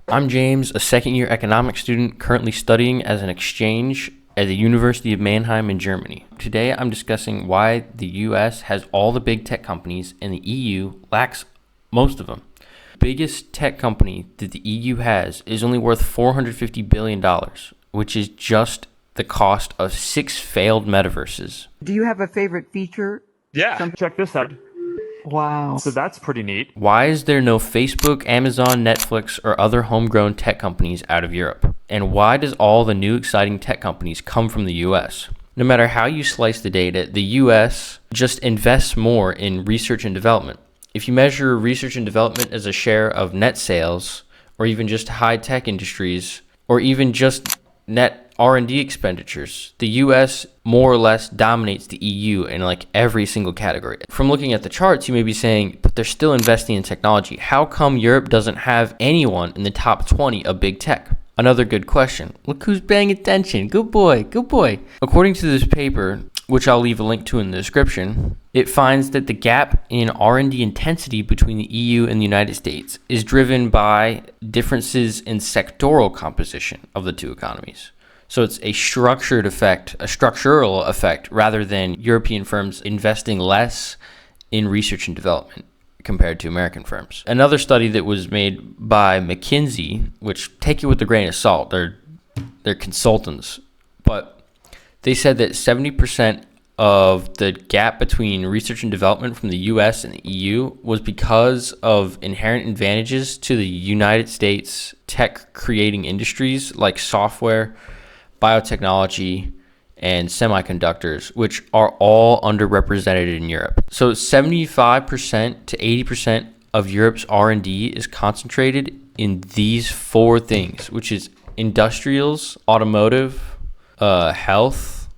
I'm James, a second-year economics student currently studying as an exchange at the University of Mannheim in Germany. Today, I'm discussing why the US has all the big tech companies and the EU lacks most of them. The biggest tech company that the EU has is only worth $450 billion, which is just the cost of 6 failed metaverses. Do you have a favorite feature? Yeah, check this out. Wow. So that's pretty neat. Why is there no Facebook, Amazon, Netflix, or other homegrown tech companies out of Europe? And why does all the new exciting tech companies come from the US? No matter how you slice the data, the US just invests more in research and development. If you measure research and development as a share of net sales, or even just high-tech industries, or even just net R&D expenditures, the US more or less dominates the EU in like every single category. From looking at the charts, you may be saying, but they're still investing in technology. How come Europe doesn't have anyone in the top 20 of big tech? Another good question. Look who's paying attention. Good boy, good boy. According to this paper, which I'll leave a link to in the description, it finds that the gap in R&D intensity between the EU and the United States is driven by differences in sectoral composition of the two economies. So it's a structural effect, rather than European firms investing less in research and development compared to American firms. Another study that was made by McKinsey, which take it with a grain of salt, they're consultants, but they said that 70% of the gap between research and development from the US and the EU was because of inherent advantages to the United States tech creating industries like software, biotechnology, and semiconductors, which are all underrepresented in Europe. So 75% to 80% of Europe's R&D is concentrated in these 4 things, which is industrials, automotive, health,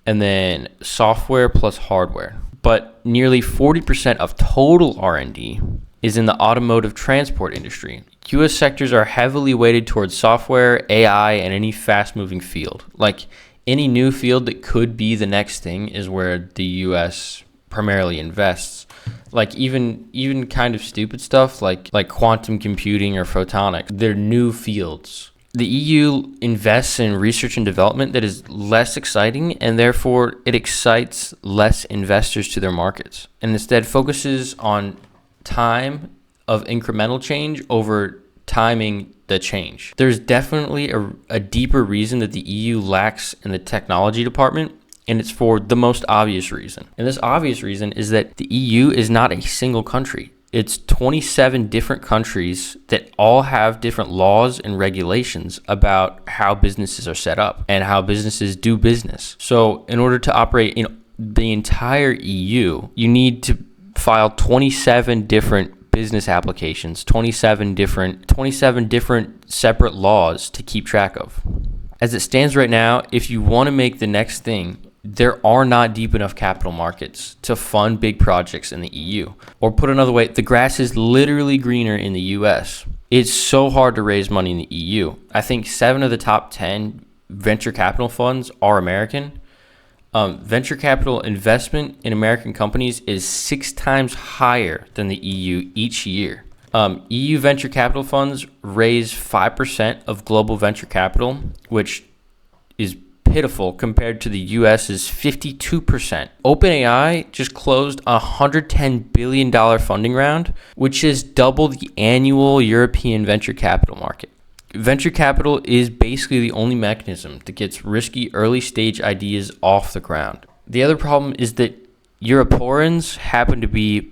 and then software plus hardware. But nearly 40% of total R&D is in the automotive transport industry. US sectors are heavily weighted towards software, AI, and any fast-moving field. Like any new field that could be the next thing is where the US primarily invests. Like even kind of stupid stuff like quantum computing or photonics. They're new fields. The EU invests in research and development that is less exciting, and therefore it excites less investors to their markets, and instead focuses on time of incremental change over timing the change. There's definitely a deeper reason that the EU lacks in the technology department, and it's for the most obvious reason. And this obvious reason is that the EU is not a single country. It's 27 different countries that all have different laws and regulations about how businesses are set up and how businesses do business. So in order to operate in the entire EU, you need to file 27 different business applications, 27 different separate laws to keep track of. As it stands right now, if you want to make the next thing, there are not deep enough capital markets to fund big projects in the EU. Or put another way, the grass is literally greener in the US. It's so hard to raise money in the EU. I think 7 of the top 10 venture capital funds are American. Venture capital investment in American companies is 6 times higher than the EU each year. EU venture capital funds raise 5% of global venture capital, which is pitiful compared to the US's 52%. OpenAI just closed a $110 billion funding round, which is double the annual European venture capital market. Venture capital is basically the only mechanism that gets risky early stage ideas off the ground. The other problem is that Europeans happen to be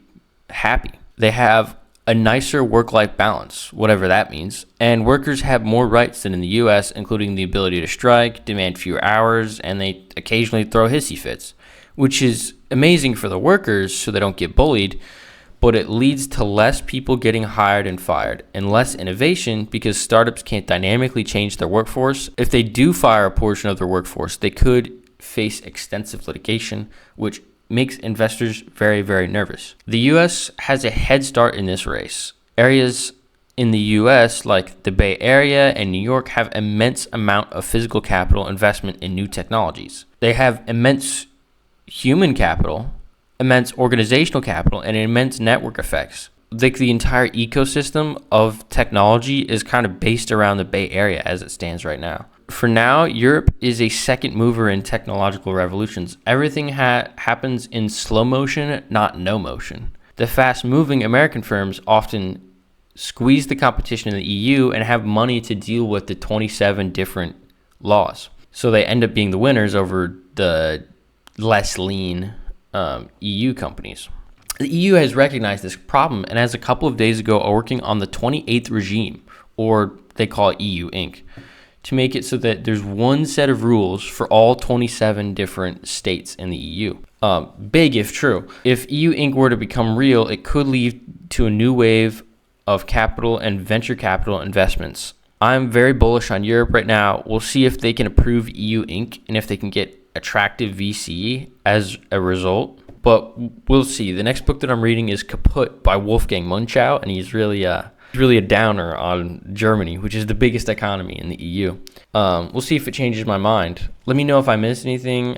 happy. They have a nicer work-life balance, whatever that means, and workers have more rights than in the US, including the ability to strike, demand fewer hours, and they occasionally throw hissy fits, which is amazing for the workers so they don't get bullied, but it leads to less people getting hired and fired and less innovation because startups can't dynamically change their workforce. If they do fire a portion of their workforce, they could face extensive litigation, which makes investors very, very nervous. The US has a head start in this race. Areas in the US like the Bay Area and New York have immense amount of physical capital investment in new technologies. They have immense human capital, immense organizational capital, and immense network effects. like the entire ecosystem of technology is kind of based around the Bay Area as it stands right now. For now, Europe is a second mover in technological revolutions. Everything happens in slow motion, not no motion. The fast-moving American firms often squeeze the competition in the EU and have money to deal with the 27 different laws. So they end up being the winners over the less lean EU companies. The EU has recognized this problem and as a couple of days ago are working on the 28th regime, or they call it EU Inc., to make it so that there's one set of rules for all 27 different states in the EU. Big if true. If EU Inc. were to become real, it could lead to a new wave of capital and venture capital investments. I'm very bullish on Europe right now. We'll see if they can approve EU Inc. and if they can get attractive VC as a result. But we'll see. The next book that I'm reading is Kaput by Wolfgang Munchau, and he's really a downer on Germany, which is the biggest economy in the EU. We'll see if it changes my mind. Let me know if I missed anything.